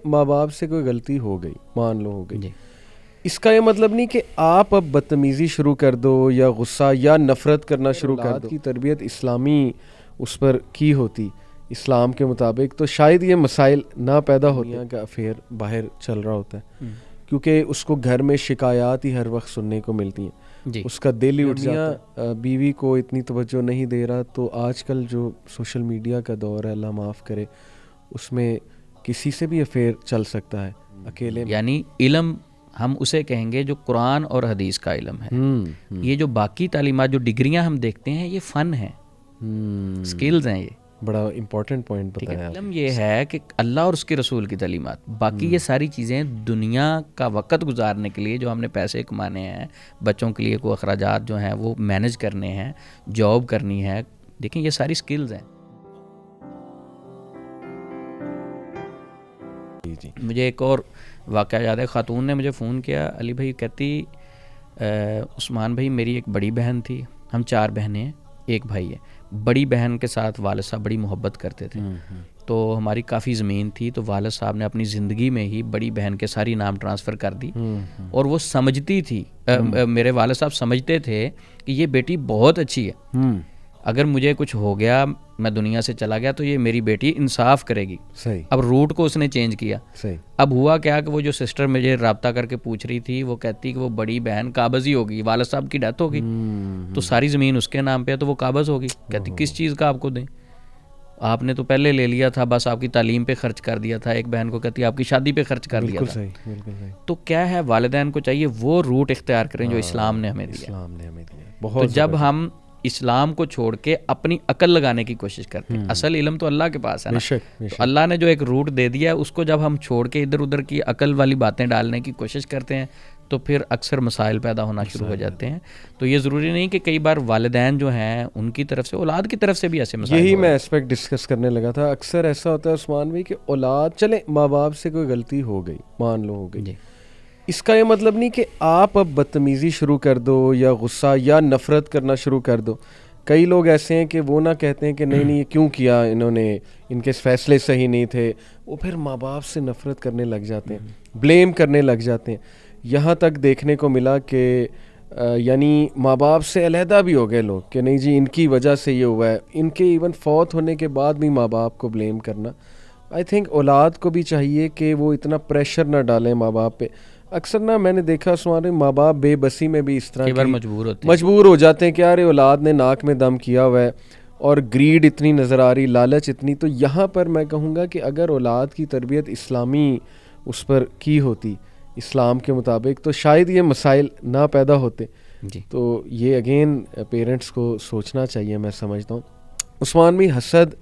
ماں باپ سے کوئی غلطی ہو گئی، مان لو ہو گئی، اس کا یہ مطلب نہیں کہ آپ اب بدتمیزی شروع کر دو یا غصہ یا نفرت کرنا شروع کر دو. کی تربیت اسلامی اس پر کی ہوتی اسلام کے مطابق تو شاید یہ مسائل نہ پیدا ہوتے. میاں کا افیئر باہر چل رہا ہوتا ہے کیونکہ اس کو گھر میں شکایات ہی ہر وقت سننے کو ملتی ہیں، اس کا دل ہی اٹھ جاتا ہے. بیوی کو اتنی توجہ نہیں دے رہا تو آج کل جو سوشل میڈیا کا دور ہے، اللہ معاف کرے، اس میں کسی سے بھی افیئر چل سکتا ہے اکیلے میں. یعنی علم ہم اسے کہیں گے جو قرآن اور حدیث کا علم ہے. یہ جو باقی تعلیمات، جو ڈگریاں ہم دیکھتے ہیں، یہ فن ہیں، سکلز ہیں. یہ بڑا امپورٹنٹ پوائنٹ بتایا. علم یہ ہے کہ اللہ اور اس کے رسول کی تعلیمات، باقی یہ ساری چیزیں دنیا کا وقت گزارنے کے لیے جو ہم نے پیسے کمانے ہیں، بچوں کے لیے کوئی اخراجات جو ہیں وہ مینج کرنے ہیں، جاب کرنی ہے، دیکھیں یہ ساری سکلز ہیں. مجھے ایک اور واقعہ یاد ہے، خاتون نے مجھے فون کیا، علی بھائی کہتی عثمان بھائی میری ایک بڑی بہن تھی، ہم 4 بہنیں ہیں، ایک بھائی ہے. بڑی بہن کے ساتھ والد صاحب بڑی محبت کرتے تھے، تو ہماری کافی زمین تھی، تو والد صاحب نے اپنی زندگی میں ہی بڑی بہن کے ساری نام ٹرانسفر کر دی. اور وہ سمجھتی تھی، میرے والد صاحب سمجھتے تھے کہ یہ بیٹی بہت اچھی ہے، اگر مجھے کچھ ہو گیا، میں دنیا سے چلا گیا، تو یہ میری بیٹی انصاف کرے گی. صحیح. اب روٹ کو اس نے چینج کیا. صحیح. اب ہوا کیا کہ وہ جو سسٹر مجھے رابطہ کر کے پوچھ رہی تھی، وہ کہتی کہ وہ بڑی بہن قابض ہی ہوگی، والد صاحب کی ڈیتھ ہوگی تو ساری زمین اس کے نام پہ ہے، تو وہ قابض ہوگی. کہتی کس چیز کا آپ کو دیں، آپ نے تو پہلے لے لیا تھا، بس آپ کی تعلیم پہ خرچ کر دیا تھا. ایک بہن کو کہتی آپ کی شادی پہ خرچ کر دیا تھا. تو کیا ہے، والدین کو چاہیے وہ روٹ اختیار کریں جو اسلام نے ہمیں دیا. تو جب ہم اسلام کو چھوڑ کے اپنی عقل لگانے کی کوشش کرتے ہیں، اصل علم تو اللہ کے پاس ہے نا، تو اللہ نے جو ایک روٹ دے دیا ہے اس کو جب ہم چھوڑ کے ادھر ادھر کی عقل والی باتیں ڈالنے کی کوشش کرتے ہیں تو پھر اکثر مسائل پیدا ہونا شروع ہو جاتے ہیں. تو یہ ضروری نہیں کہ کئی بار والدین جو ہیں ان کی طرف سے، اولاد کی طرف سے بھی ایسے مسائل. یہی میں اسپیکٹ ڈسکس کرنے لگا تھا. اکثر ایسا ہوتا ہے عثمان بھائی کہ اولاد، چلیں ماں باپ سے کوئی غلطی ہو گئی، مان لو ہو گئی، اس کا یہ مطلب نہیں کہ آپ اب بدتمیزی شروع کر دو یا غصہ یا نفرت کرنا شروع کر دو. کئی لوگ ایسے ہیں کہ وہ نہ کہتے ہیں کہ نہیں یہ کیوں کیا انہوں نے، ان کے فیصلے صحیح نہیں تھے، وہ پھر ماں باپ سے نفرت کرنے لگ جاتے ہیں، بلیم کرنے لگ جاتے ہیں. یہاں تک دیکھنے کو ملا کہ یعنی ماں باپ سے علیحدہ بھی ہو گئے لوگ کہ نہیں جی ان کی وجہ سے یہ ہوا ہے. ان کے ایون فوت ہونے کے بعد بھی ماں باپ کو بلیم کرنا. آئی تھنک اولاد کو بھی چاہیے کہ وہ اتنا پریشر نہ ڈالیں ماں باپ پہ. اکثر نا میں نے دیکھا سوارے ماں باپ بے بسی میں بھی اس طرح مجبور ہو جاتے ہیں کہ یار اولاد نے ناک میں دم کیا ہوا ہے، اور گریڈ اتنی نظر آ رہی، لالچ اتنی. تو یہاں پر میں کہوں گا کہ اگر اولاد کی تربیت اسلامی اس پر کی ہوتی اسلام کے مطابق تو شاید یہ مسائل نہ پیدا ہوتے. تو یہ اگین پیرنٹس کو سوچنا چاہیے، میں سمجھتا ہوں. عثمان بھی حسد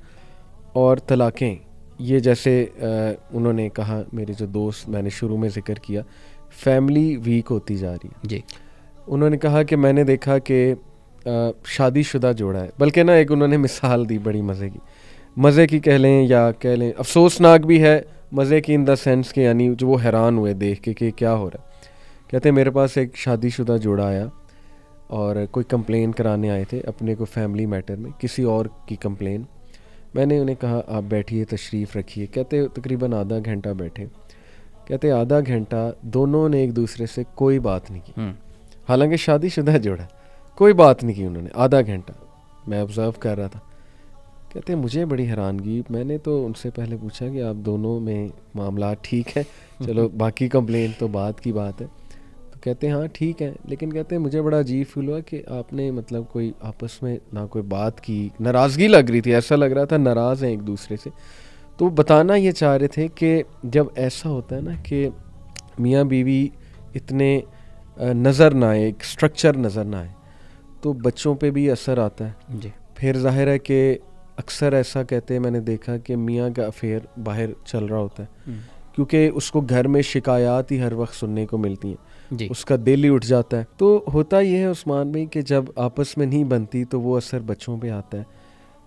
اور طلاقیں، یہ جیسے انہوں نے کہا، میرے جو دوست، میں نے شروع میں ذکر کیا، فیملی ویک ہوتی جا رہی ہے. انہوں نے کہا کہ میں نے دیکھا کہ شادی شدہ جوڑا ہے، بلکہ نا ایک انہوں نے مثال دی بڑی مزے کی کہہ لیں یا کہہ لیں افسوسناک بھی ہے، مزے کی ان دا سینس کہ یعنی جو وہ حیران ہوئے دیکھ کے کہ کیا ہو رہا ہے. کہتے ہیں میرے پاس ایک شادی شدہ جوڑا آیا اور کوئی کمپلین کرانے آئے تھے اپنے کو فیملی میٹر میں، کسی اور کی کمپلین. میں نے انہیں کہا آپ بیٹھیے، تشریف رکھیے. کہتے تقریباً آدھا گھنٹہ بیٹھے. کہتے آدھا گھنٹہ دونوں نے ایک دوسرے سے کوئی بات نہیں کی، حالانکہ شادی شدہ جوڑا، کوئی بات نہیں کی انہوں نے آدھا گھنٹہ. میں آبزرو کر رہا تھا. کہتے مجھے بڑی حیرانگی، میں نے تو ان سے پہلے پوچھا کہ آپ دونوں میں معاملات ٹھیک ہیں، چلو باقی کمپلین تو بعد کی بات ہے. تو کہتے ہاں ٹھیک ہے، لیکن کہتے مجھے بڑا عجیب فیل ہوا کہ آپ نے مطلب کوئی آپس میں نہ کوئی بات کی، ناراضگی لگ رہی تھی، ایسا لگ رہا تھا ناراض ہیں ایک دوسرے سے. تو بتانا یہ چاہ رہے تھے کہ جب ایسا ہوتا ہے نا کہ میاں بیوی اتنے نظر نہ آئے، ایک اسٹرکچر نظر نہ آئے، تو بچوں پہ بھی اثر آتا ہے. پھر ظاہر ہے کہ اکثر ایسا کہتے ہیں، میں نے دیکھا کہ میاں کا افیئر باہر چل رہا ہوتا ہے کیونکہ اس کو گھر میں شکایات ہی ہر وقت سننے کو ملتی ہیں، اس کا دل ہی اٹھ جاتا ہے. تو ہوتا یہ ہے عثمان بھائی کہ جب آپس میں نہیں بنتی تو وہ اثر بچوں پہ آتا ہے.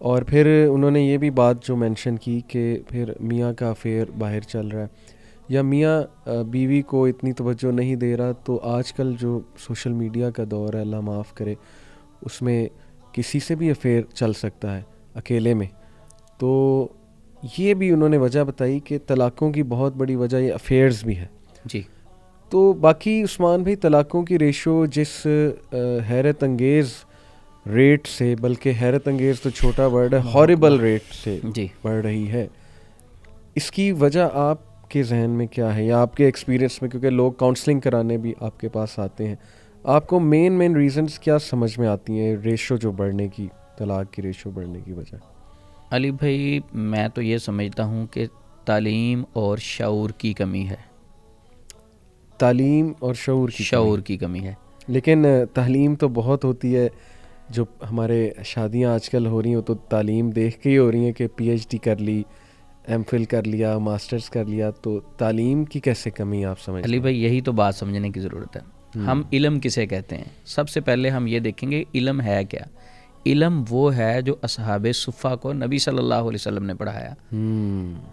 اور پھر انہوں نے یہ بھی بات جو مینشن کی کہ پھر میاں کا افیئر باہر چل رہا ہے یا میاں بیوی کو اتنی توجہ نہیں دے رہا. تو آج کل جو سوشل میڈیا کا دور ہے، اللہ معاف کرے، اس میں کسی سے بھی افیئر چل سکتا ہے اکیلے میں. تو یہ بھی انہوں نے وجہ بتائی کہ طلاقوں کی بہت بڑی وجہ یہ افیئرز بھی ہے. جی. تو باقی عثمان بھائی طلاقوں کی ریشو جس حیرت انگیز ریٹ سے, بلکہ حیرت انگیز تو چھوٹا ورڈ ہے, ہارریبل ریٹ سے بڑھ رہی ہے, اس کی وجہ آپ کے ذہن میں کیا ہے یا آپ کے ایکسپیرینس میں, کیونکہ لوگ کاؤنسلنگ کرانے بھی آپ کے پاس آتے ہیں, آپ کو مین ریزنز کیا سمجھ میں آتی ہیں ریشو جو بڑھنے کی, طلاق کی ریشو بڑھنے کی وجہ؟ علی بھائی میں تو یہ سمجھتا ہوں کہ تعلیم اور شعور کی کمی ہے. تعلیم اور شعور کی کمی ہے. لیکن تعلیم تو بہت ہوتی ہے, جو ہمارے شادیاں آج کل ہو رہی ہیں تو تعلیم دیکھ کے ہی ہو رہی ہیں کہ پی ایچ ڈی کر لی, ایم فل کر لیا, ماسٹرز کر لیا, تو تعلیم کی کیسے کمی آپ سمجھتے ہیں؟ علی بھائی یہی تو بات سمجھنے کی ضرورت ہے. ہم علم کسے کہتے ہیں؟ سب سے پہلے ہم یہ دیکھیں گے علم ہے کیا. علم وہ ہے جو اصحاب صفہ کو نبی صلی اللہ علیہ وسلم نے پڑھایا.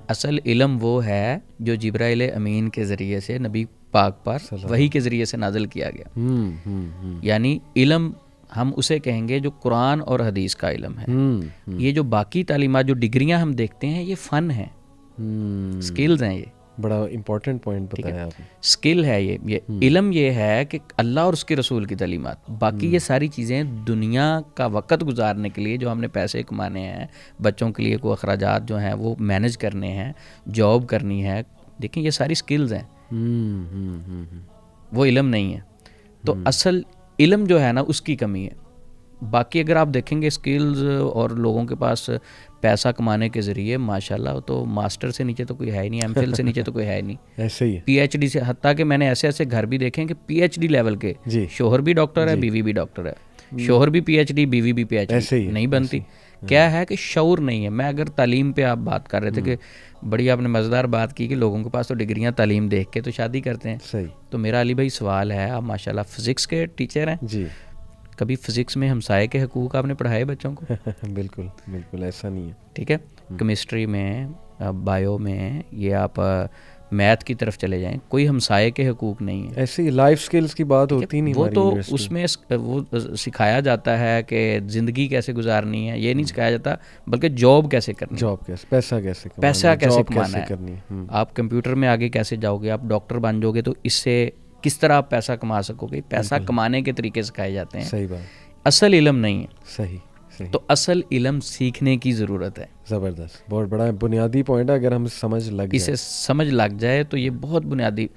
اصل علم وہ ہے جو جبرائیل امین کے ذریعے سے نبی پاک پر وحی کے ذریعے سے نازل کیا گیا. یعنی علم ہم اسے کہیں گے جو قرآن اور حدیث کا علم ہے. یہ جو باقی تعلیمات, جو ڈگریاں ہم دیکھتے ہیں, یہ فن ہیں, سکلز ہیں. یہ بڑا امپورٹنٹ پوائنٹ بتایا آپ نے. سکل ہے یہ علم یہ ہے کہ اللہ اور اس کے رسول کی تعلیمات. باقی یہ ساری چیزیں دنیا کا وقت گزارنے کے لیے, جو ہم نے پیسے کمانے ہیں, بچوں کے لیے کوئی اخراجات جو ہیں وہ مینج کرنے ہیں, جاب کرنی ہے, دیکھیں یہ ساری سکلز ہیں, وہ علم نہیں ہے. تو اصل علم جو ہے نا اس کی کمی ہے. باقی اگر آپ دیکھیں گے سکلز اور لوگوں کے پاس پیسہ کمانے کے ذریعے ماشاءاللہ, تو ماسٹر سے نیچے تو کوئی ہے ہی نہیں, ایم فل سے نیچے تو کوئی ہے ہی نہیں, ایسے ہی پی ایچ ڈی سے. حتیٰ کہ میں نے ایسے گھر بھی دیکھے ہیں کہ پی ایچ ڈی لیول کے شوہر بھی ڈاکٹر ہے, بیوی بھی ڈاکٹر ہے, شوہر بھی پی ایچ ڈی, بیوی بھی پی ایچ ڈی, نہیں بنتی. کیا ہے کہ شعور نہیں ہے. میں اگر تعلیم پہ آپ بات کر رہے تھے کہ بڑی آپ نے مزیدار بات کی کہ لوگوں کے پاس تو ڈگریاں, تعلیم دیکھ کے تو شادی کرتے ہیں. صحیح. تو میرا علی بھائی سوال ہے, آپ ماشاءاللہ فزکس کے ٹیچر ہیں جی, کبھی فزکس میں ہمسائے کے حقوق آپ نے پڑھائے بچوں کو؟ بالکل بالکل ایسا نہیں ہے. ٹھیک ہے. کیمسٹری میں, بایو میں, یہ آپ میتھ کی طرف چلے جائیں, کوئی ہمسائے کے حقوق نہیں ہے. ایسے ہی لائف سکلز کی بات ہوتی نہیں. وہ تو اس میں وہ سکھایا جاتا ہے کہ زندگی کیسے گزارنی ہے, یہ نہیں سکھایا جاتا, بلکہ جاب کیسے کرنی, جاب کیسے, پیسہ کیسے کمانا ہے, آپ کمپیوٹر میں آگے کیسے جاؤ گے, آپ ڈاکٹر بن جاؤ گے تو اس سے کس طرح آپ پیسہ کما سکو گے. پیسہ کمانے کے طریقے سکھائے جاتے ہیں. صحیح بات. اصل علم نہیں ہے. صحیح. تو اصل علم سیکھنے کی ضرورت ہے. زبردست, بہت بڑا بنیادی پوائنٹ ہے. اگر ہم اسے سمجھ لگ جائے تو یہ بہت بنیادی.